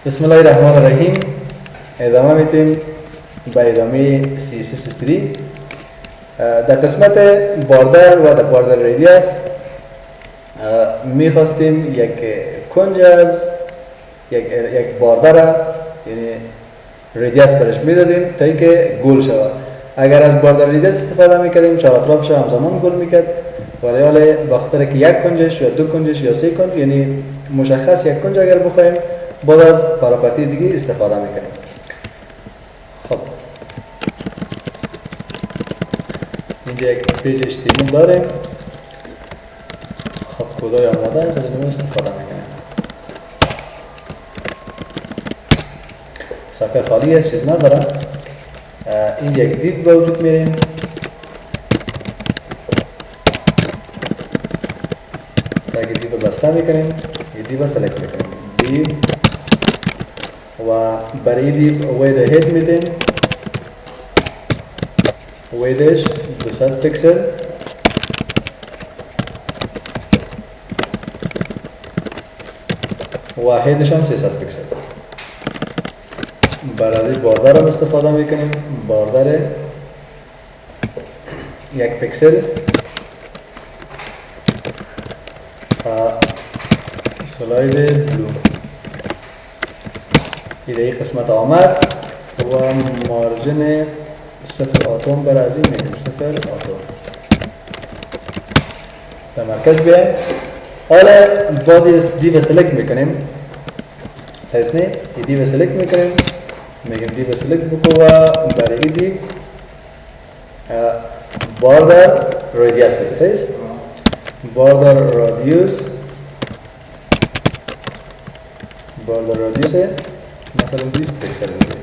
بسم الله الرحمن الرحیم. ادامه میتیم به ادامه CSS3. در قسمت باردر و در باردر ریدیاس میخواستیم یک کنج از یک باردر یعنی ریدیاس برش میدادیم تا اینکه گل شود. اگر از باردر ریدیاس استفاده میکردیم چهار اطرافش همزمان گل میکرد، ولی حالا بخاطر که یک کنجش یا دو کنجش یا سه کنج یعنی مشخص یک کنج اگر بخوایم بعد از پراپرتی دیگه استفاده میکنیم. خب اینجا یک پیج HTML داریم. خب کدای آماده است، از اینو استفاده میکنیم. صفحه خالی است، چیز نداره. اینجا یک دیو به وجود میریم. اگه دیو بسته میکنیم، یه دیو سلکت میکنیم. دیو و برای دیو وید هید میدیم. ویدش 200 پیکسل و هیدش هم 300 پیکسل. برای باردر هم استفاده میکنیم. باردر 1 پیکسل سلاید بلو. این قسمت آمد و مارجن 0 اتم بر از این میگیم 0 اتم به مرکز بیایم. حالا بازی دیو سلکت میکنیم. سایز نه دیو سلکت میکنیم، میگیم دیو سلکت بکو و برای دیو باردر رادیوس بده. سایز باردر رادیوس مثلا 20 پیکسل میده.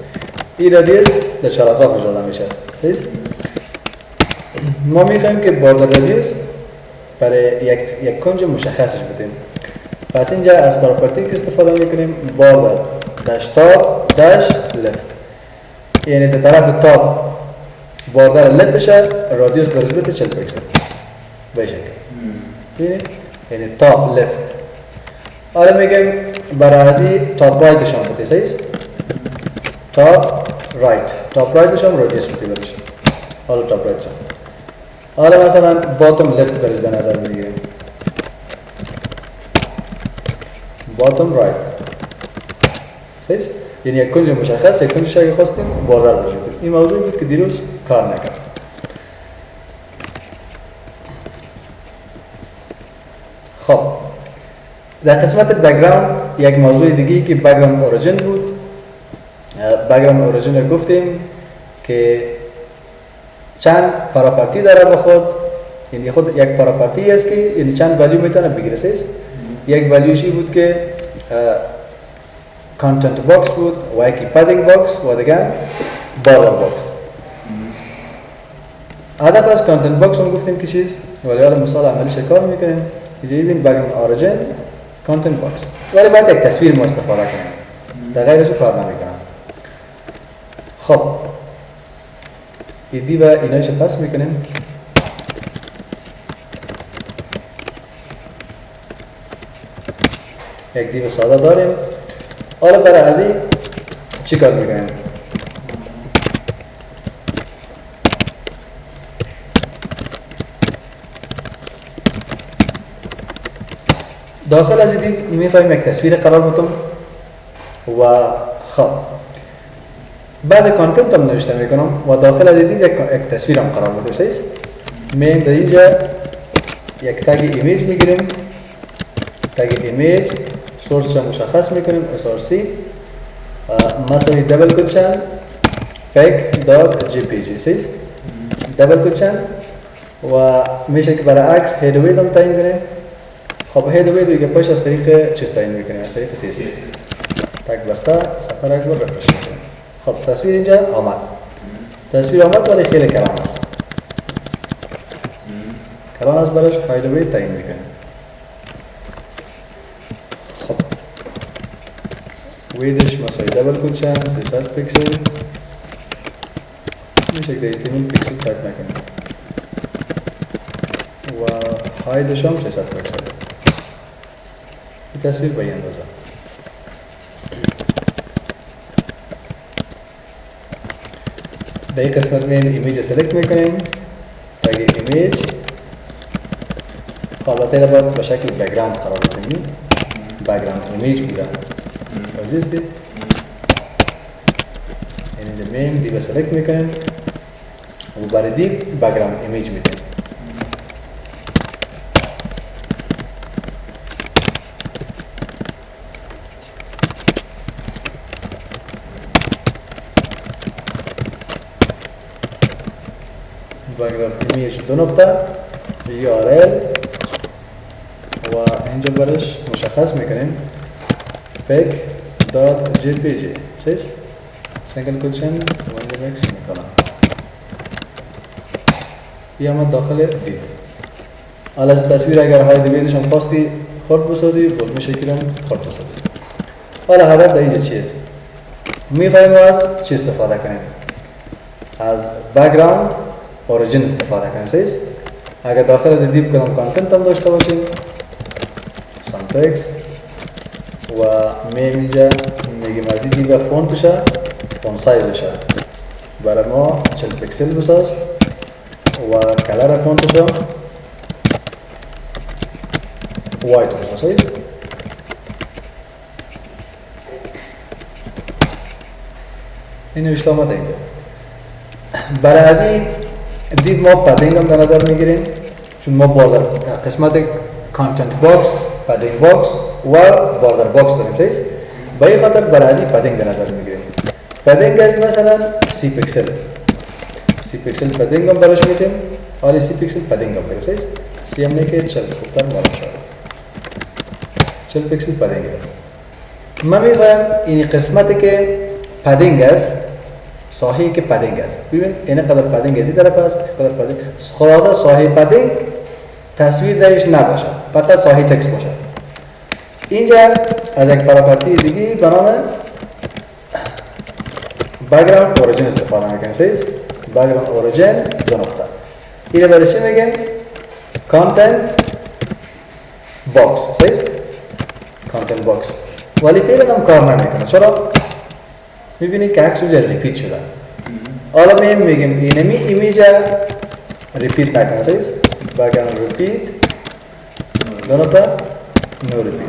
این رادیوس در چهار اطراف اجرا میشه. ما میخوایم که باردر رادیوس برای یک کنج مشخصش بدیم. پس اینجا از پراپرتی که استفاده میکنیم باردر داش تاپ داش لفت، یعنی در طرف تاپ باردر لفتش رادیوس به نسبت 40 پیکسل به شکل یعنی تاپ لفت. حالا میگیم برای تاپ رایتش هم بده. سایز تاپ رایتش هم رادیوس بده برش. حالا تاپ رایتش هم. حالا مثلا باتم لفت برش به نظر میگیریم. باتم رایت. سایز یعنی یک کنج مشخص، یک کنجش اگه خواستیم باردر برش بده. این موضوعی بود که دیروز کار نکرد. خب در قسمت بک‌گراند یک موضوع دیگه که بک‌گراند اوریجین بود. بک‌گراند اوریجین گفتیم که چند پراپرتی داره با خود، یعنی خود یک پراپرتی است که یعنی چند ولیو میتونه بگیره. سیست یک ولیوشی بود که کانتنت باکس بود و یکی پادینگ باکس و دیگه باردر باکس. هدف از کانتنت باکس هم گفتیم که چیز، ولی حالا مثال عملیش کار میکنیم. اینجا ببین بک‌گراند اوریجین کانتنت باکس، ولی باید یک تصویر ما استفاده کنیم، در غیر از او کار نمیکنم. خب ایدی و اینایش پس میکنیم. یک دیو ساده داریم. حالا برای از این چی کار میکنیم؟ داخل از این میخوایم یک تصویر قرار بدم و خب بعض کانتنت هم نوشته میکنم و داخل از این یک تصویر هم قرار بدم. سایز میم در اینجا یک تگ ایمیج میگیریم. تگ ایمیج سورس را مشخص میکنیم src مثلا دبل کوتشن peg.jpg. سایز دبل کوتشن و میشه که برای عکس هید و وید هم تعیین کنیم. خب هید و وید دیگه پاش از طریق چیز تعیین میکنیم، از طریق CSS تگ بسته صفحه را اکبر رفرش میکنیم. خب تصویر اینجا آمد. تصویر آمد ولی خیلی کلان است. کلان است برش هید و وید تعیین میکنیم. خب ویدش مثلا دبل کوتشن 300 پیکسل میشه که 18 پیکسل تایپ میکنیم و هایدش هم 300 پیکسل. تصویر به این اندازه. در این قسمت میایم ایمیج سلکت میکنیم تا اگه ایمیج حالته را باید به شکل بک‌گراند قرار بدیم. بک‌گراند ایمیج بوده عزیزی اینجا میایم دیگه سلکت میکنیم و برای دیگه بک‌گراند ایمیج میدیم. بک‌گراند ایمیج دو نقطه URL و اینجا برش مشخص میکنیم pic.jpg سیست سنگل کوتشن و اینجا مکس میکنم یه همه داخل دید. حالا از تصویر اگر های دیویدش هم خواستی خورد بسازی بود میشه که خورد بسازی. حالا هدف در اینجا چیست؟ میخوایم از چی استفاده کنیم؟ از بک‌گراند اوریجین استفاده کنیم سیست. اگر داخل از دیو کدام کانتنت هم داشته باشیم سانتکس و میم اینجا میگیم از دیو فونتشه فونت سایزشه برای ما 40 پیکسل بساز و کلر فونتشه وایت بساز. این نوشته آمده اینجا. برای از این دیو ما پدینگ هم در نظر میگیریم چون ما باردر قسمت کانتنت باکس، پدینگ باکس و باردر باکس داریم سیست. با این خاطر برای از این پدینگ در نظر میگیریم. پدینگ از مثلا 30 پیکسل پدینگ هم براش میتیم. حالی 30 پیکسل پدینگ هم بریم سیست. 30 هم نیکه 40 خوبتر معلوم شده 40 پیکسل پدینگ هم من میخوایم این قسمتی که پدینگ است ساحی که پدینگ است ببین این قدر پدینگ از این طرف است قدر پدینگ خلاصه ساحی پدینگ تصویر درش نباشه فقط ساحی تکست باشه. اینجا از یک پراپرتی دیگه به نام بک‌گراند اوریجین استفاده میکنیم سیست. بک‌گراند اوریجین دو نقطه اینو برای چی میگن؟ کانتنت باکس سیست. کانتنت باکس ولی فعلا هم کار نمیکنه. چرا؟ میبینید که عکس اونجا ریپیت شده. حالا میگیم اینمی ایمیج ریپیت نکنه سیست. بک‌گراند ریپیت دو نقطه نو ریپیت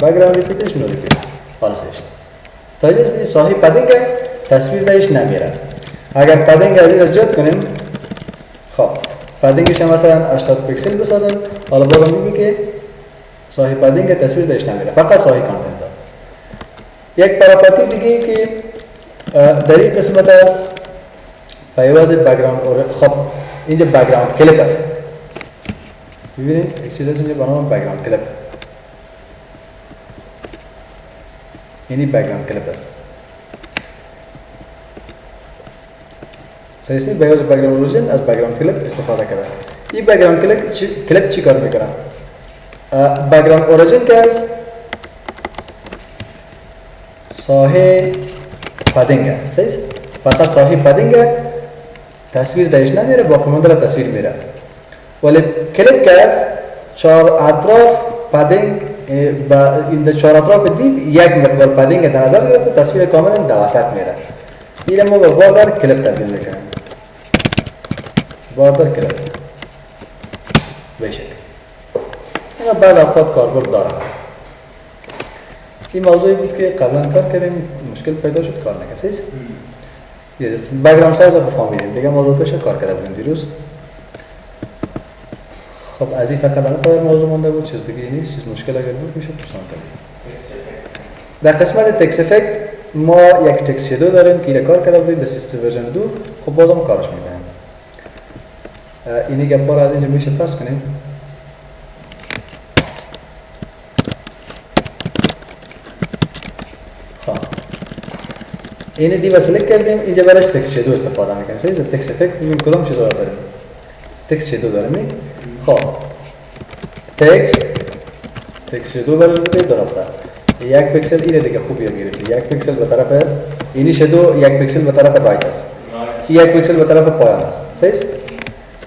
بک‌گراند ریپیتش نو ریپیت حالا سیست. تا اینجا صاحب پدینگ تصویر درش نمیره. اگر پدینگ از این زیاد کنیم خب پدینگش هم مثلا 80 پیکسل بسازیم حالا بازم میگیم که صاحب پدینگ تصویر درش نمیره فقط صاحب کانتنت داره. یک پراپرتی دیگه که در این قسمت است پیواز بک‌گراند خب اینجا بک‌گراند کلیپ است. ببینید یک چیز هست اینجا به نام بک‌گراند کلیپ. یعنی بک‌گراند کلیپ است. سیستی پیواز بک‌گراند اوریجین از بک‌گراند کلیپ استفاده کرده. این بک‌گراند کلیپ چی کار میکنه؟ بک‌گراند اوریجین که است ساحه پدینگ است. فقط ساحه پدینگ تصویر درش نمیره باقی مانده تصویر میره. ولی کلیپ که است چهار اطراف پدینگ با این چهار اطراف دیو یک مقدار پدینگ در نظر گرفته تصویر کاملا در وسط میره. این ما با باردر کلیپ تبدیل میکنیم. باردر کلیپ بشه. اینا بعض اوقات کاربرد داره. این موضوعی بود که قبلا کار کردیم مشکل پیدا شد کار نکرد. بک‌گراند سایز رو فهمیدیم دیگه موضوعش کار کرده بودیم دیروز. خب از این فقط الان موضوع مونده بود چیز دیگه نیست. چیز مشکل اگر بود میشه پرسان کنیم. در قسمت تکست افکت ما یک تکست شادو داریم که کار کرده بودیم در سیستم ورژن 2 خب بازم کارش میکنیم. اینی گپا رو از اینجا میشه پس کنیم. اینه دیو سلکت کردیم اینجا براش تکست شادو استفاده میکنیم. سیز تکست افکت ببین کدام چیزا رو داریم. تکست شادو داریم. خب تکست شادو براش بده دو نقطه. یک پیکسل اینه دیگه خوب یاد گرفتی. یک پیکسل به طرف اینی شادو یک پیکسل به طرف رایت است. یک پیکسل به طرف پایان است. سیز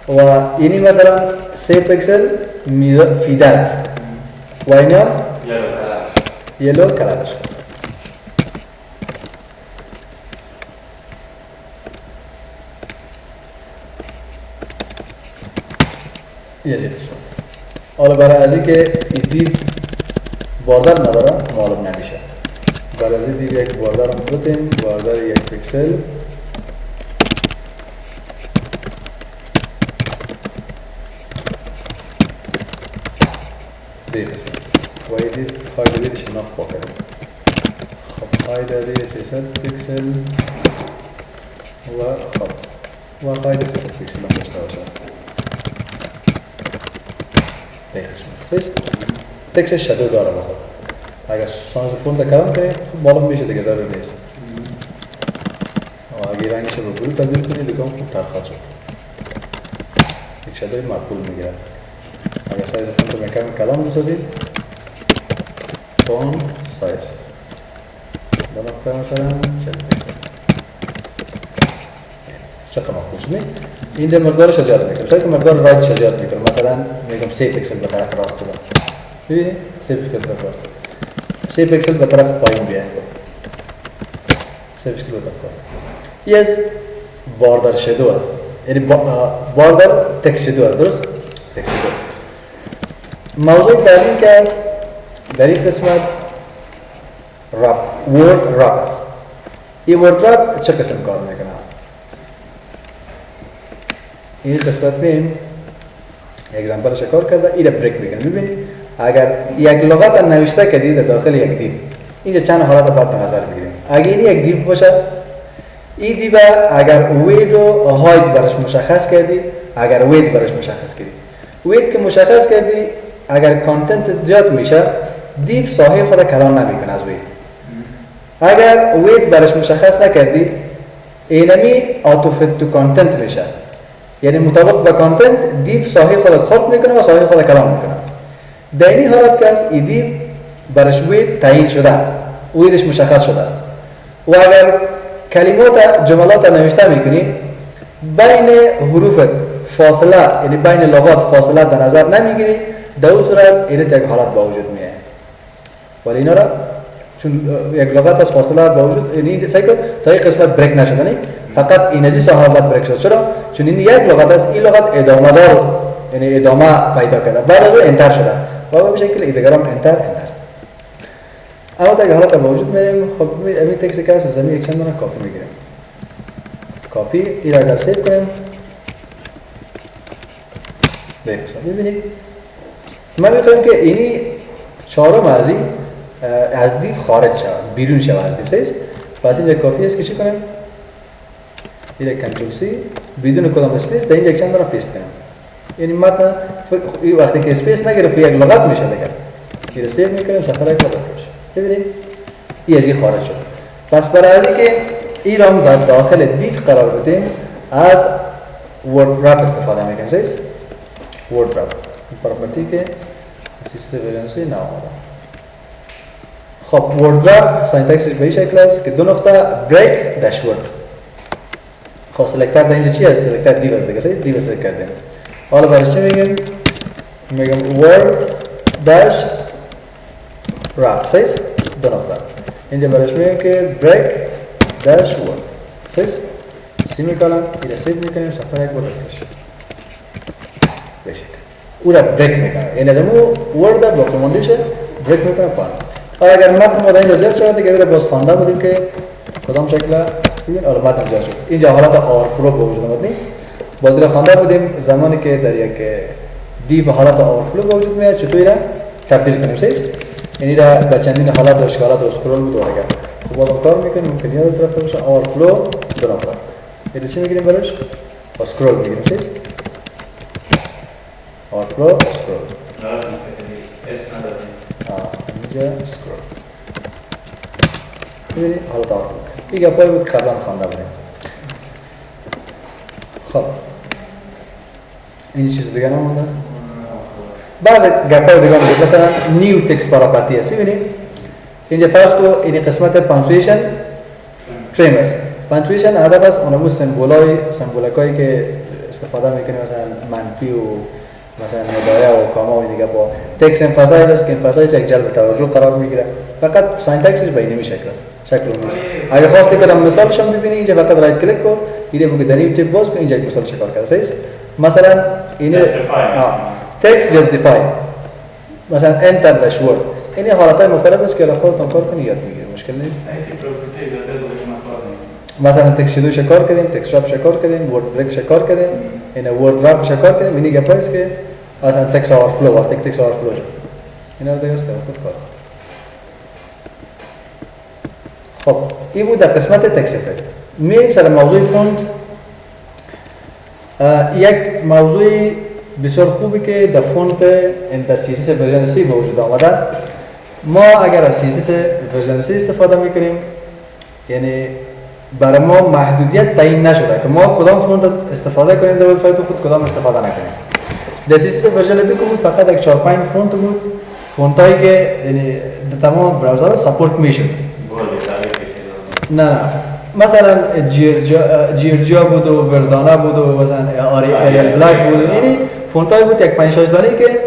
و اینی مثلا 3 پیکسل فیدر است. و اینا یلو کلرش. یه قسمت. حالا برای از اینکه این دیو باردر نداره معلوم نمیشه. برای از این دیو یک باردر هم بودیم، باردر 1 پیکسل. دیو قسمت. و این دیو هاید دیو شناخت بکنیم. خب هاید از این 300 پیکسل و خب و هاید 300 پیکسل هم داشته باشه. دیو قسمت. تکس شادو داره بخود. اگر سانز فونت کلام کنیم معلوم میشه دیگه ضرور نیست. و اگر رنگش رو بلو تبدیل کنید دیگه خوب ترخواهد شد. یک شادوی معقول میگیره. اگر سایز فونت رو میکرم کلام بسازید فونت سایز دو نقطه مثلا 40 پیکسل چقدر معقول شد. این مقدارش زیاد میکنم. شاید که مقدار رایتش زیاد میکنم. مثلا میگم 3 پیکسل به طرف راست بودم. ببینید 3 پیکسل به طرف راست. 3 پیکسل به طرف پایین بیاین. 3 پیکسل به طرف پایین. این از باردر شادو است. یعنی باردر تکست شادو است. درست؟ تکست شادو. موضوع بعدی که است در این قسمت ورد رپ است. این ورد رپ چه قسم کار میکنه؟ این قسمت بیم اگزامپلش کار کرده این بریک میکنه. ببینید اگر یک لغت نوشته کردید در داخل یک دیو اینجا چند حالت باید به نظر بگیریم. اگر این یک دیو باشه این دیو اگر وید و هاید برش مشخص کردی اگر وید برش مشخص کردی وید که مشخص کردی اگر کانتنت زیاد میشه دیو ساحه خود کلان نمیکنه از وید. اگر وید برش مشخص نکردی اینمی آتو فیت تو کانتنت میشه یعنی مطابق با کانتنت دیو ساحه خود خود میکنه و ساحه خود کلام میکنه. در این حالت که است این دیو برش وید تعیین شده ویدش مشخص شده و اگر کلمات جملات نوشته میکنیم بین حروف فاصله یعنی بین لغات فاصله در نظر نمیگیری در اون صورت این یک حالت با وجود میاد. ولی اینا را چون یک لغت از فاصله با وجود یعنی سعی کن تا این قسمت بریک نشده نه فقط این از این صحابت بریک شد. چرا؟ چون این یک لغت است این لغت ادامه دار یعنی ادامه پیدا کرده بعد از اون انتر شده و به شکل دیگر هم انتر اما تا حالت با وجود میریم. خب این تکست که از زمین یک چند دونه کپی میگیریم. کپی این را اگر سیو کنیم ببینید ما میخوایم که اینی چهارم از دیو خارج شود بیرون شود از دیو سیز. پس اینجا کافی است که چی کنیم این کنترل سی بدون کدام اسپیس در اینجا یک چند دونه پیست کنیم. یعنی متن وقتی که اسپیس نگرفت یک لغت میشه دیگه این سیو میکنیم صفحه را کار میشه. ببینید این از این خارج شد. پس برای از اینکه این را در داخل دیو قرار بدیم از ورد رپ استفاده میکنیم. سیز ورد رپ پراپرتی که سیستم نه آمده. خب ورد رپ سینتکسش به این شکل است که دو نقطه بریک داشورد. خب سلکتر در اینجا چی است؟ سلکتر دیو است دیگه. سیز دیو سلکت کردیم. حالا برش چی میگیم؟ میگم ورد داش رپ. سیز دو نقطه. اینجا برش میگیم که بریک داش ورد. سیز سیمیکالن این سیو میکنیم صفحه یک بار بشه. بشه. او را بریک میکنه. یعنی از امو ورد با کماندیشه بریک میکنه پایین. اگر متن ما در اینجا زیاد شد دیگه باز خوانده بودیم که کدام شکل ببین آره متن زیاد شد. اینجا حالت آورفلو به وجود اومد. باز در خوانده بودیم زمانی که در یک دیو حالت آورفلو به وجود میاد چطوری را تبدیل کنیم. سیز یعنی را به چندین حالت و اشکالات و اسکرول بود و اگر خب بازم کار میکنیم ممکن یاد رفته باشه آورفلو دو نقطه. یعنی چی میگیریم براش؟ اسکرول میگیریم. سیز آورفلو اسکرول اینجا اسکرول. ببینید حالت آورفلو این گپایی بود که قبلا خوانده بودیم. خب این چیز دیگه نمونده. بعض گپای دیگه بود مثلا نیو تکست پراپرتی است. ببینید اینجا فرض کو این قسمت پانکچویشن تریم است. پانکچویشن هدف است اونمو سمبولکایی که استفاده میکنیم مثلا منفی و مثلا ندایه و کاما و دیگه با تکست امفاسایز است که امفاسایز یک جلب توجه قرار میگیره. فقط سینتکسش به این شکل است. شکل میشه. اگه خواستی کدام مثالش هم ببینید اینجا فقط رایت کلیک کن اینو بگو در نیو تیپ باز کن اینجا یک مثال شکار کرده. مثلا اینه text justify مثلا enter dash word این حالتهای مختلف است که خودتون کار کنید یاد بگیرید مشکل نیست. مثلا تکست شدوش کار کردیم، تکست رپ کار کردیم، ورد بریک کار کردیم، این ورد رپ کار کردیم، اینی گپ است که مثلا تکست اوورفلو وقتی تکست اوورفلو شد اینا رو دیگه است که خود کار. خب این بود در قسمت تکست افکت. میریم سر موضوع فونت. یک موضوع بسیار خوبی که در فونت در CSS ورژن 3 به وجود آمده. ما اگر از CSS ورژن 3 استفاده میکنیم یعنی برای ما محدودیت تعیین نشده که ما کدام فونت استفاده کنیم در وبسایت خود کدام استفاده نکنیم. در CSS ورژن 2 بود فقط یک 4-5 فونت بود، فونتایی که یعنی در تمام براوزرها ساپورت میشد. نه مثلا جیرجیا بود و وردانا بود و مثلا آریل بلک بود، یعنی فونتایی بود یک 5-6 دانه که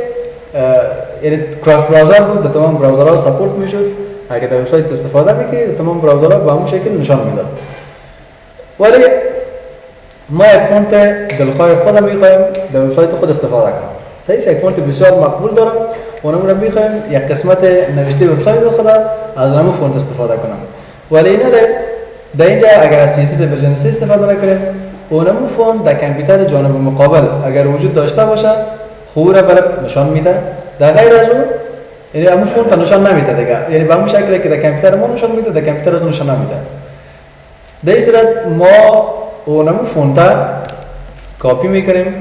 یعنی کراس براوزر بود، در تمام براوزرها ساپورت میشد. اگر در وبسایت استفاده میکنید در تمام براوزرها به همون شکل نشان میداد. ولی ما یک فونت دلخواه خودم میخوایم در وبسایت خود استفاده کنیم. صحیح یک فونت بسیار مقبول دارم و اونم رو میخوایم یک قسمت نوشته وبسایت خود از همون فونت استفاده کنم. ولی اینا در اینجا اگر از CSS ورژن 3 استفاده نکنیم اونم فونت در کامپیوتر جانب مقابل اگر وجود داشته باشه خوب را برات نشان میده. در غیر از اون یعنی همون فونت نشان نمیده دیگه، یعنی به همون شکلی که در کامپیوتر ما نشان میده در کامپیوتر از نشان نمیده. در این صورت ما اونم فونت کپی میکنیم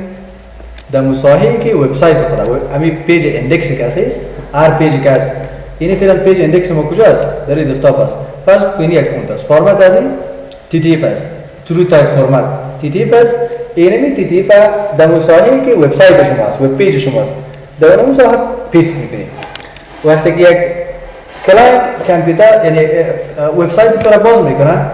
در مساحی که وبسایت خود همین پیج اندکس که است هر پیجی که است این فعلا پیج اندکس ما کجاست؟ در دسکتاپ است. پس این یک فونت است. فرمت از این TTF است. ترو تایپ فرمت TTF است. اینمی TTF در مساحی که وبسایت شما است، وب پیج شما است. در اون مساحت پیست میکنید. وقتی که یک کلاینت کامپیوتر یعنی وبسایت را باز میکنه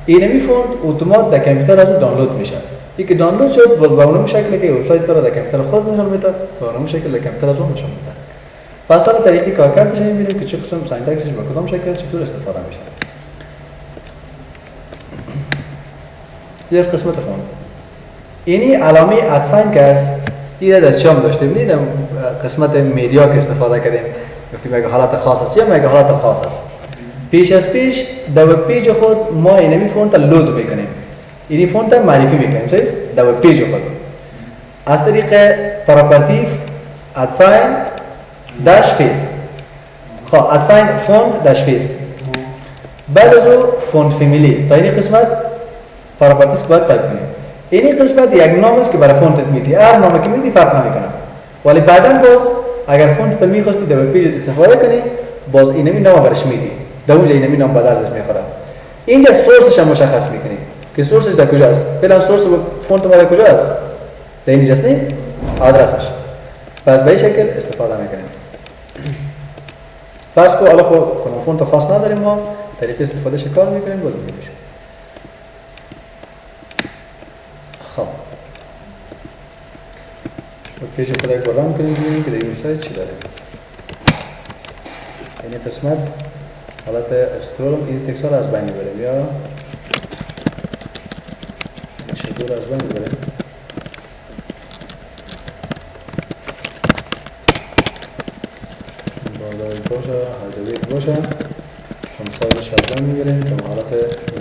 اینمی فونت اتومات در کامپیوتر از دانلود میشه. این که دانلود شد باز با اون شکلی که وبسایت را در کامپیوتر خود نشان میده با اون شکل در کامپیوتر از اون نشان میده. پس حالا طریقی کارکردش میبینیم که چه قسم سینتکسش با کدام شکل چطور استفاده میشه. یه از قسمت فونت اینی علامه ادساین که است این در چام داشته بینید در قسمت میدیا که استفاده کردیم گفتیم یک حالت خاص است یا یک حالت خاص است. پیش از پیش در وب پیج خود ما اینمی فونت لود میکنیم، اینی فونت معرفی میکنیم صحیح در وب پیج خود از طریق پراپرتی ادساین داش فیس. خب ادساین فونت داش فیس بعد از او فونت فامیلی تا این قسمت پراپرتیز که باید تایپ کنیم. این قسمت یک نام است که برای فونتت میدی، هر نامی که میدی فرق نمیکنه. ولی بعدا باز اگر فونتت میخواستی در وب پیجت استفاده کنی باز اینمی نام برش میدی، در اونجا اینمی نام بدل میخوره. اینجا سورسش هم مشخص میکنی که سورسش در کجاست. فعلا سورس فونت ما در کجاست؟ در اینجاست نه آدرسش. پس به این شکل استفاده میکنیم. فرض کو حالا خود کنم فونت خاص نداریم ما طریق استفاده کار میکنیم بود میشه. خب پیش خود یک باران کنیم ببینیم که در این وبسایت چی داره. این قسمت حالت اسکرول این تکست ها از بین میبریم یا شدو از بین میبریم. باشه هایدویت باشه شمسایش از بین میبریم که حالت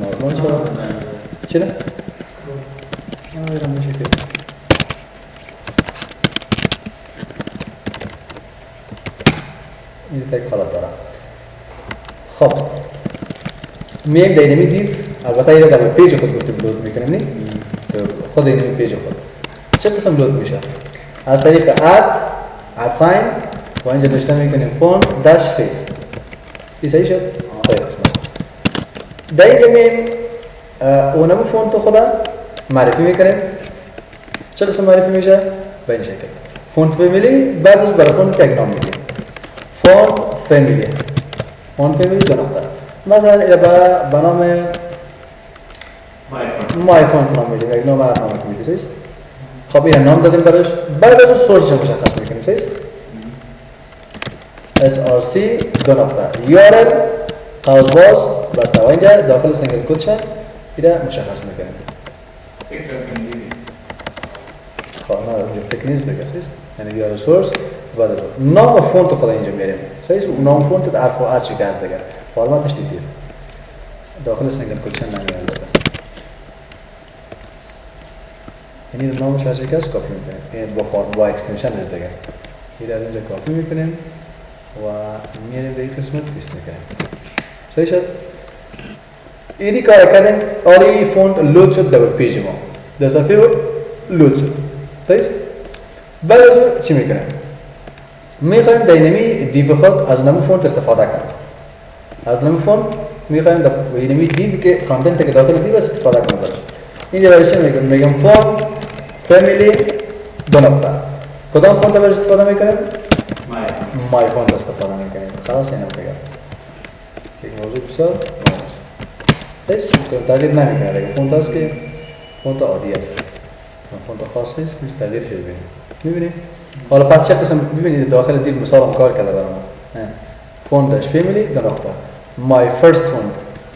نارمال شد. چی نه؟ ایران میشه که این تک حالت دارم. خب میم در اینمی دیو البته ایره در پیج خود گفتیم لود میکنیم نی؟ خود اینمی پیج خود چه قسم لود میشه؟ از طریق اد ساین و اینجا داشته میکنیم فونت داش فیس. این صحیح شد؟ خیلی قسمت در اینجا میم اونم فونت خدا معرفی میکنیم. چه قسم معرفی میشه؟ به این شکل فونت فامیلی بعد از برای فونت یک نام میدیم فونت فامیلی. فونت فامیلی دو نقطه مثلا ایره به نام مای فونت نام میدیم یک نام هر نام که میدیم. خب این نام دادیم برش بعد از سورسش مشخص میکنیم صحیح src دو نقطه url قوس باز بسته و اینجا داخل سنگل کدش ایره مشخص میکنیم. خب نه اونجا فکر نیست دیگه سیست یعنی یا ریسورس بعد از نام فونت خود اینجا میاریم سیست نام فونت حرف و هر چی که از دیگه فرمتش دیدید داخل سنگل کوشن نمیاد داده یعنی نامش هر چی که از کپی میکنیم یعنی با فرم با اکستنشنش دیگه این از اینجا کپی میکنیم و میاریم به این قسمت پیست میکنیم صحیح شد؟ اینی کار کردیم آلی فونت لود شد در پیج ما در صفحه لود شد صحیح؟ بعد از اون چی میکنیم؟ میخوایم در اینمی دیو خود از نمو فونت استفاده کنیم از نمو فونت میخوایم در اینمی دیو که کانتنت که داخل دیو استفاده کنیم اینجا برای چی میگم؟ میگم فونت فامیلی دو نقطه کدام فونت برای استفاده میکنیم؟ مای فونت استفاده میکنیم خلاص اینم بگم یک موضوع بسیار مهم است تغییر نمیکنه دیگه فونت هست که فونت عادی است فونت خاص نیست که تغییر شده ببینیم میبینیم حالا پس چه قسم ببینید داخل دیو مثال هم کار کرده برام فونت داش فامیلی دو نقطه مای فرست فونت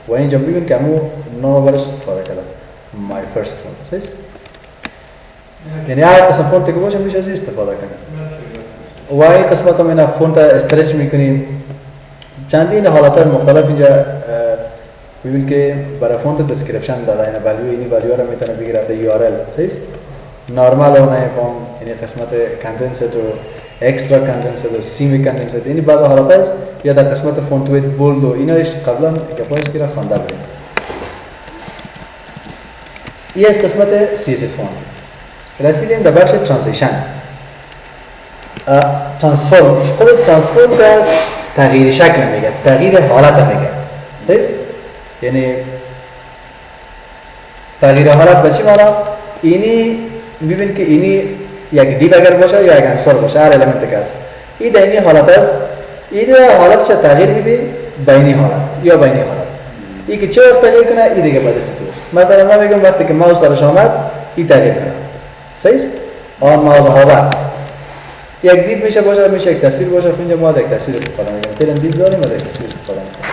و اینجا ببین که همون نام برش استفاده کرده مای فرست فونت یعنی هر قسم فونت که باشه میشه از این استفاده کنیم و این قسمت هم اینا فونت استرچ میکنیم چندین حالات مختلف اینجا ببین که برای فونت دسکریپشن داده این ولیو اینی ولیو رو میتونه بگیره به یو آر ال صحیح نورمال و نه فهم یعنی قسمت کندنسد و اکسترا کندنسد و سیمی کندنسد یعنی بعضی حالات است یا در قسمت فونت ویت بولد و ایناش قبلا که پایش که خوانده بودیم این از قسمت سی اس اس فونت رسیدیم در بخش ترانزیشن ترانسفورم خود ترانسفورم که از تغییر شکل میگه تغییر حالت میگه صحیح یعنی تغییر حالت به چی معنا اینی ببین که اینی یک دیو اگر باشه یا یک عنصر باشه هر المنت که است این در اینی حالت است این حالت چه تغییر میده بینی حالت یا بینی حالت این که چه وقت تغییر کنه این دیگه بعد است مثلا من میگم وقتی که ماوس درش آمد این تغییر کنه صحیح آن ماوس هاور یک دیو میشه باشه میشه یک تصویر باشه اینجا ما از یک تصویر استفاده میکنیم فعلا دیو داریم از یک تصویر استفاده میکنیم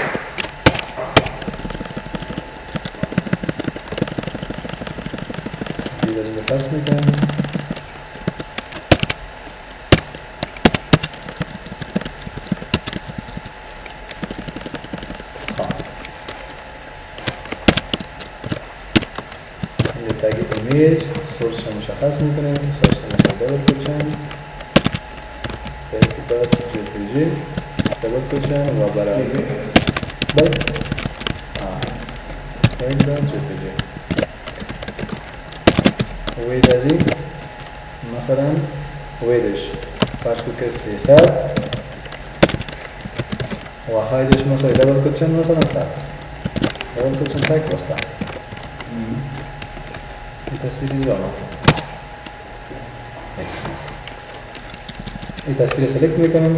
دیو از اینجا پس میکنیم اینجا تگید ایمیج سورس رو مشخص میکنیم سورس رو دبل کلچن ارتباط جپیجی دبل کلچن و برای بل ارتباط جپیجی وید ازی مثلا ویدش فرض که 300 و هایدش مثلا دبل کلچن مثلا 100 دبل کلچن تک بسته این تصویری دارم این تصویر سلکت میکنم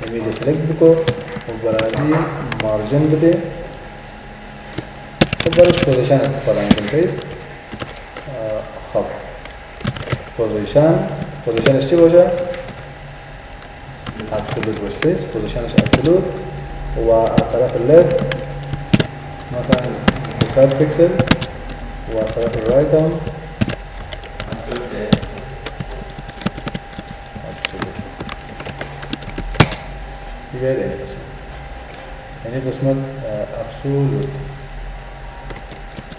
ایمیج سلکت بکن و برازی مارجن بده و برش پوزیشن استفاده میکنم سیست خب پوزیشنش چی باشه؟ ابسولوت باشه سیست پوزیشنش ابسولوت و از طرف لفت مثلا 200 پیکسل و از طرف رایت هم دیگر این قسمت یعنی قسمت ابسولوت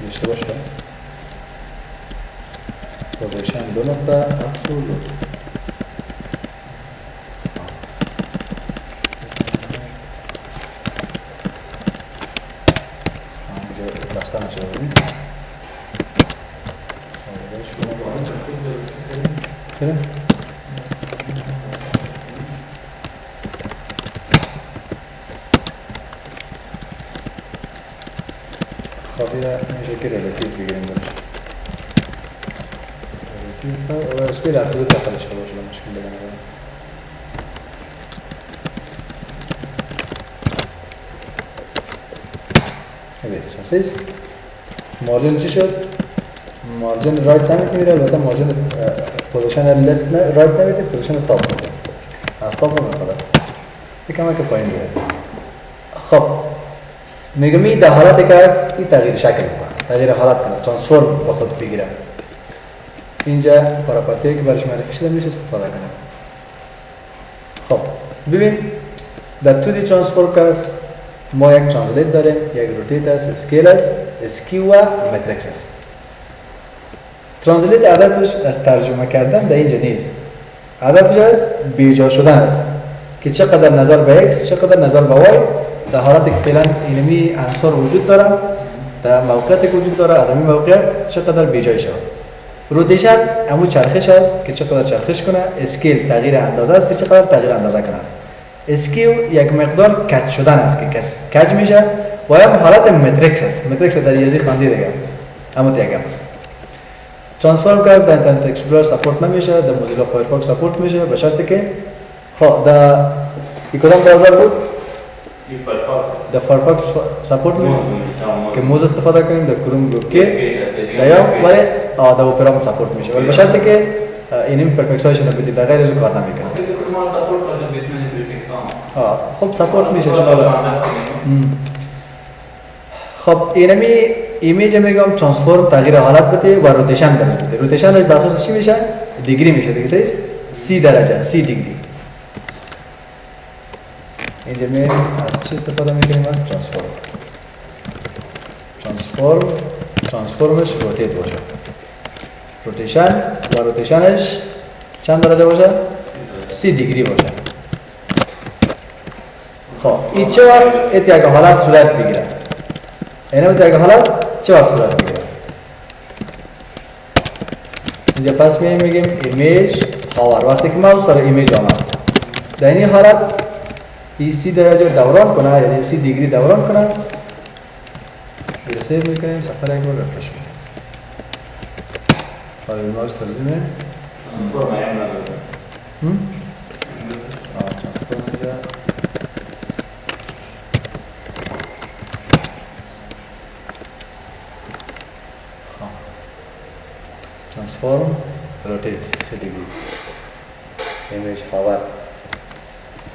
داشته باشه پوزیشن دو نقطه ابسولوت اینجا بسته نشه ببینید چرا؟ خواهی را میشه که ریلیتیو بگیریم دارش ریلیتیو و اسپیل ابسولوت داخل داشته باشه مشکل دیگه نداره این قسمت سیز مارجن چی شد؟ مارجن رایت نمیت میره البته مارجن پوزیشن لفت رایت نمیده پوزیشن تاپ میده از تاپ نمیخواد یکم که پایین بیاره خب میگم این در حالتی که از این تغییر شکل میکنه تغییر حالت کنه ترانسفورم با خود بگیره اینجا پراپرتی که برش معرفی شده میشه استفاده کنیم. خب ببین در 2D ترانسفورم کلاس ما یک ترانسلیت داریم، یک روتیت است، اسکیل است، اسکیو و متریکس است. ترانسلیت هدفش از ترجمه کردن در اینجا نیست، هدفش از بیجا شدن است که چقدر نظر به ایکس چقدر نظر به وای در حالت که فعلا اینمی عنصر وجود داره، در موقعیتی که وجود داره از همین موقعیت چقدر بیجای شود. روتیشن همون چرخش است که چقدر چرخش کنه، اسکیل تغییر اندازه است که چقدر تغییر اندازه کنه، اسکیو یک مقدار کج شدن است که کج میشه و هم حالت متریکس است. متریکس در ریاضی خواندی دیگه، اما دیگه است. ترانسفورم کلاس در اینترنت اکسپلورر سپورت نمیشه، در موزیلا فایرفاکس سپورت میشه به شرطی که خب در کدام براوزر بود؟ در فایرفاکس سپورت میشه که موز استفاده کنیم، در کروم گفت که در یا ولی در اپرا سپورت میشه ولی به شرطی که اینم پرفکسایشن بدید، در غیر از کار نمیکنه. خب سپورت میشه چون خب اینمی ایمیج میگم ترانسفورم تغییر حالت بده و روتیشن درش بده. روتیشن بر اساس چی میشه؟ دیگری میشه دیگه، چیز 30 درجه 30 دیگری. اینجا می از چی استفاده میکنیم؟ از ترانسفورمش روتیت باشه. روتیشن و روتیشنش چند درجه باشه؟ 30 دیگری باشه. خب این چه وقت یک حالت صورت بگیره؟ اینه یک حالت چه وقت صورت بگیره؟ اینجا پس میگیم ایمیج هاور، وقتی که موس سر ایمیج آمد در این حالت ای 30 درجه دوران کنه، یعنی 30 دیگری دوران کنه، سیو میکنیم، سفر یک بار رفرش میکنیم. حالا ایماج ترزیمه ترانسفورم هم نداره. ترانسفورم اینجا ترانسفورم روتیت 30 دیگری ایمیج هاور.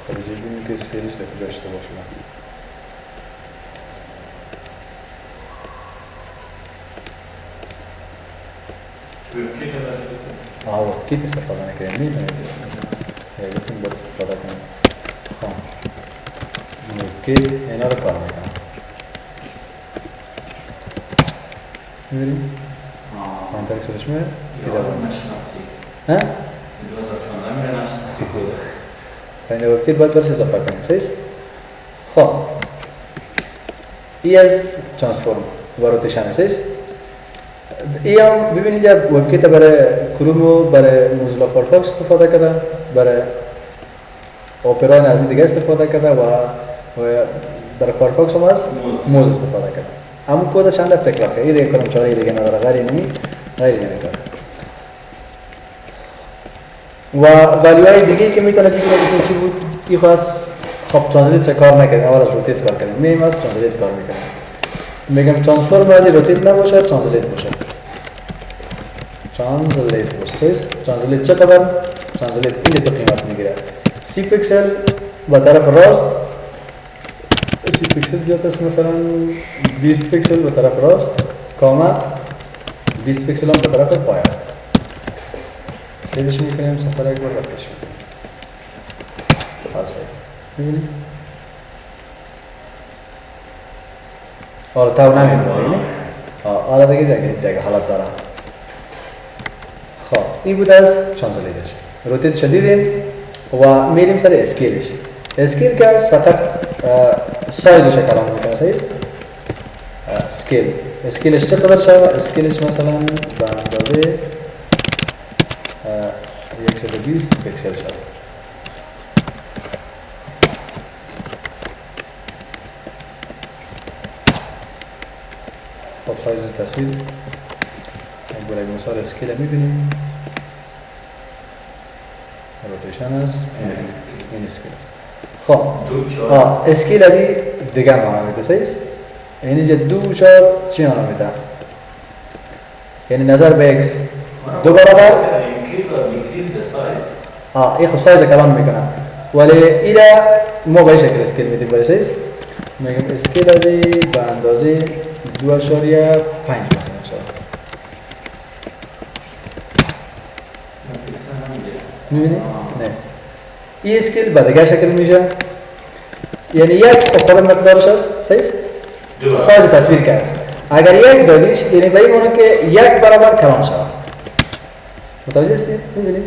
خب اینجا ببینیم که اسپیلش در کجا اشتباه شده. وبکیت استفاده نکنیم، میتونید گفتیم باید استفاده کنیم. خب وبکیت اینا رو کار میکنم. میبینیم؟ منطقه شدش میره؟ ها؟ این وبکیت باید برش اضافه کنیم، سیست؟ خب ای از ترانسفورم و روتیشن سیست؟ ای هم ببینید اینجا وبکیت برای کروم و برای موزیلا فایرفاکس استفاده کرده، برای اپرا از دیگه استفاده کرده و برای فایرفاکس هم از موز استفاده کرده. اما کدش چند تکرار کرده، این دیگه کدام چاره دیگه نداره، غیر نمیکنه. و ولیوهای دیگه که میتونه بگیره بسید چی بود؟ این خواست خب ترانسلیت چه کار نکرد، اول از روتیت کار کردیم، میم از ترانسلیت کار میکنیم. میگم ترانسفورم از روتیت نباشه، ترانسلیت باشه. ترانسلیت چقدر؟ ترانسلیت این تو قیمت میگیره. 30 پیکسل به طرف راست، 30 پیکسل زیاد است، مثلا 20 پیکسل به طرف راست، کامل 20 پیکسل هم به طرف پایین. سیوش میکنیم، سفر یک بار رفتش میکنیم. سیو میبینیم؟ حالا تاو نمیبینیم، حالا دیگه حالت دارم. خب این بود از ترانسلیتش. روتیت شدیدیم و میریم سر اسکیلش. اسکیل که است فقط سایزش کلام میکنه، سایز اسکیلش چقدر شد؟ اسکیلش مثلا به اندازه 120 پیکسل شد. خب سایز تصویر برای مثال اسکیل میبینیم، روتیشن است، این اسکیل. خب اسکیل از این دیگه معنا میده، سایز این اینجا 2 4 چی معنا میده؟ یعنی نظر به ایکس دو برابر این خود سایز کلام میکنه، ولی این را ما به شکل اسکیل میتیم برای سایز میگم اسکیل از این به اندازه 2.5 مثلا شد. میبینی؟ نه این اسکیل به دیگه شکل میشه یعنی یک خود مقدارش هست سایز تصویر که هست اگر یک دادیش یعنی به این معنی که یک برابر کلان شود متوجه هستی؟ میبینی؟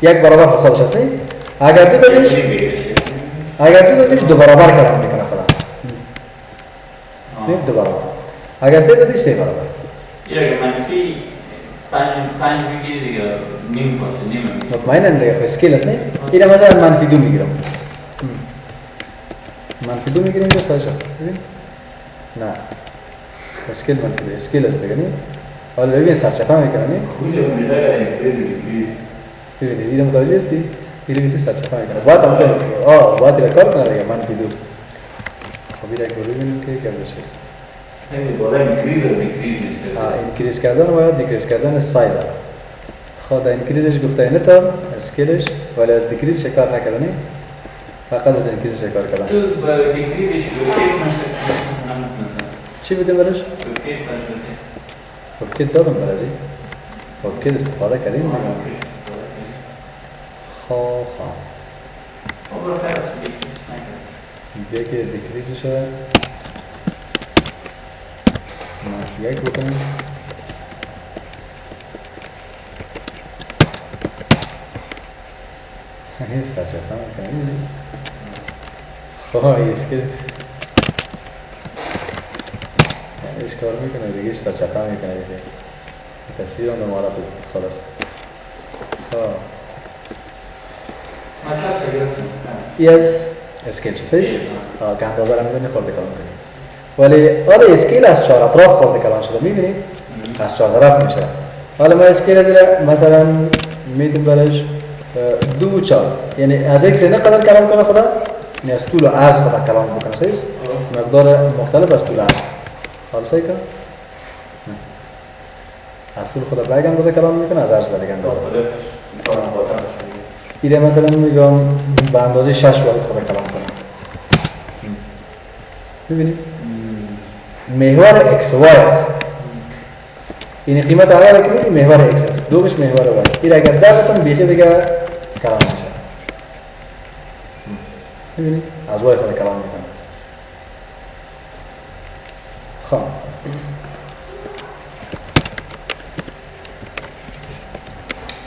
یک برابر خودش هست نه؟ اگر دو دادیش دو برابر کلان میکنه خدا دو برابر اگر سه دادیش سه برابر اگر منفی پنج بگیری دیگه نیم باشه نیم میگیری مطمئنن دیگه اسکیل هست نه؟ اینه مثلا منفی دو میگیرم منفی دو میگیریم که سایشه نه اسکیل منفی دو اسکیل هست دیگه نه؟ حالا ببین سرچپه میکنه نه؟ خوبه میداره اینتری ببینید اینه متوجه هستی؟ اینه بیخی سرچپه میکنه باید هم باید اینه کار کنه دیگه منفی دو خب اینه که ببینیم که کردش هست این بالا اینکریز میشه اینکریز کردن و دیکریز کردن سایز ها خود اینکریزش گفته اینه تا اسکیلش ولی از دیکریز شکار نکردنی فقط از اینکریز شکار کردن تو با دیکریزش روکیت مثلا چی بودیم برش؟ روکیت دادم برش روکیت استفاده کردیم خواه بیا که دیکریزش ها منفی یک بکنیم این سرچپه میکنه خواه این اسکیل ایش کار میکنه دیگه ایش سرچپه میکنه دیگه تصویر هم دمارا خلاص خواه ای از اسکیل شو سیست؟ که اندازه را میدونی خورده کلان کنی ولی حالا اسکیل از چهار اطراف خورده کلان شده میبینی؟ از چهار طرف میشه حالا ما اسکیل از مثلا میتونم برش دو چهار یعنی از یک سینه قدر کلان کنه خدا یعنی از طول و عرض خدا کلان بکنه سیست؟ مقدار مختلف از طول و عرض حالا سایی کن؟ از طول خدا باید اندازه کلان میکنه از عرض باید اندازه ایره مثلا میگم به اندازه 6 باید خدا کلان کنه ببینید محور اکس و وای است این قیمت اول که میدید محور اکس است دومش محور وای این اگر دفتون بیخی دیگه کلان میشه ببینید از وای خدا کلان میکنه خب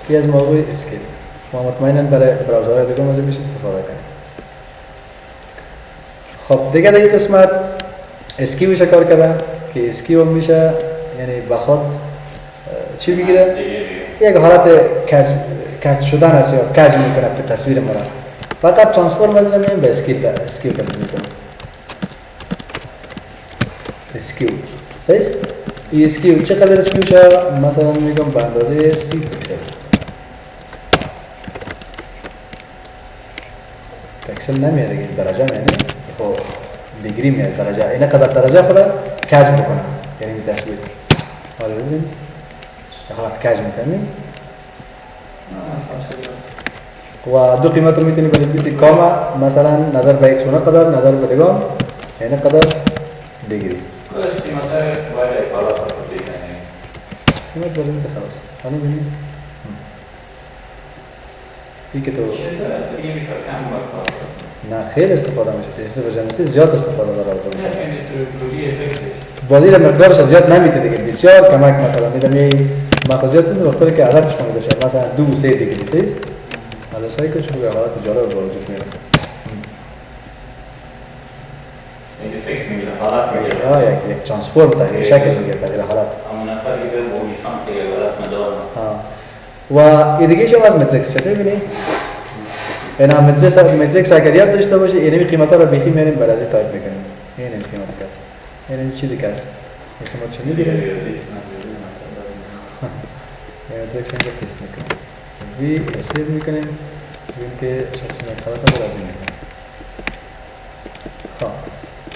این از موضوع اسکیل ما مطمئناً برای براوزرهای دیگه از میشه استفاده کنیم خب دیگه در این قسمت اسکیو میشه کار کرده که اسکیو میشه یعنی بخواد چی بگیره؟ یک حالت کج شدن است یا کج میکنه به تصویر مرا فقط ترانسفورم از نمیم به اسکیو تبدیل میکنه اسکیو صحیح؟ این اسکیو چقدر اسکیو شد؟ مثلا میگم به اندازه 30 پیکسل پیکسل نمیاد دیگه درجه میاد خب دیگری میاد درجه اینا قدر درجه خدا کج بکنه یعنی این تصویر حالا ببینیم حالت کج میکنیم و دو قیمت رو میتونیم برای بیتی کاما مثلا نظر به ایکس قدر نظر به دیگان این قدر دیگری کلش قیمت باید بالا فرقی کنیم قیمت برای بیتی خلاص حالا ببینیم این که تو نه خیلی استفاده میشه سیاسی ورژنستی زیاد استفاده داره بازی را مقدارش زیاد نمیده دیگه بسیار کمک مثلا میدم مخازیات میده وقتی که عددش فهمیده شد مثلا 2 و 3 دیگه نیست حالا سعی کنید شما حالت جالب به وجود میاره یک ترانسفورم تغییر شکل میگیره تغییر حالت و این دیگه شما از متریکس چطور ببینید اینا متریکس اگر یاد داشته باشه اینمی قیمتا رو بیخی میاریم برای ازی تایپ میکنیم این قیمت کس این چیزی که هست این قیمتشو میگیریم متریکس اینجا پیست میکنیم وی اسیب میکنیم ببین که شخصی مکتبت رو لازم میکنیم خب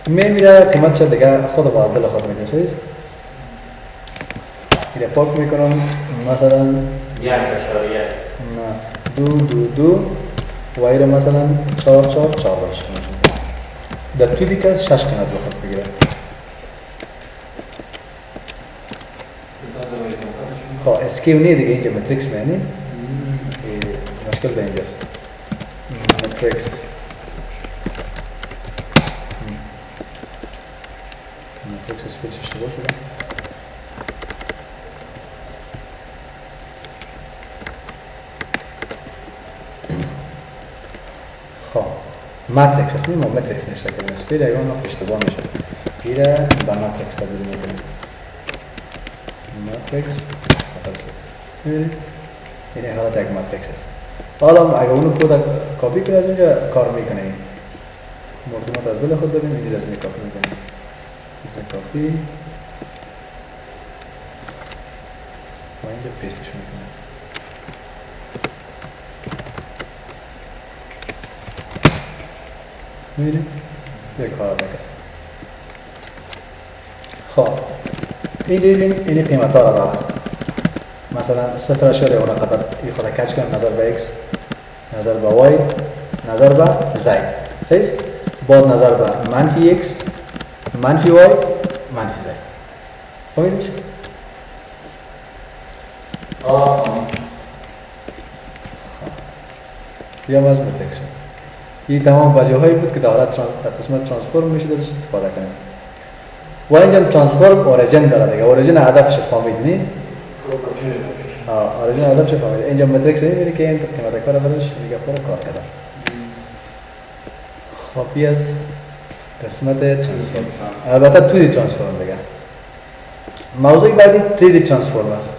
میمیره قیمتش دیگه خود باز دل خود میکنیم سیز اینه پاک میکنم مثلا دو و ایره مثلا 4 باشه در توی دیگه از 6 قیمت بخواد بگیره خب اسکیو نه دیگه اینجا ماتریکس میانی مشکل به اینجاست ماتریکس ماتریکس اسپیچ اشتباه شده خب ماتریکس است ما ماتریکس نشته کنیم اسپیل اگه اون اشتباه میشه ایره با ماتریکس تبدیل میکنیم ماتریکس صفر صفر میبینید این حالت یک ماتریکس است حالا اگه اونو کد کپی کنی از اونجا کار میکنه این مرتبط از دل خود داریم اینجا از این کپی میکنیم این کپی و اینجا پیستش میکنیم میبینید یک حالت است خب اینجا ببین این قیمت ها را داره مثلا صفر اشاره اون قدر ای خود کچ کنم نظر به x نظر به y نظر به z صحیح بعد نظر به منفی x منفی y منفی z فهمیدیش؟ یا از ماتریکس این تمام ولیو هایی بود که در قسمت ترانسفورم میشه ازش استفاده کنیم و اینجا ترانسفورم اوریجن داره دیگه اوریجن هدفش فهمیدنی اوریجن هدفش فهمید اینجا ماتریکس میبینی که این قیمت کار خودش میگه پر کار کرده خب از قسمت ترانسفورم البته 2D ترانسفورم دیگه موضوع بعدی 3D ترانسفورم است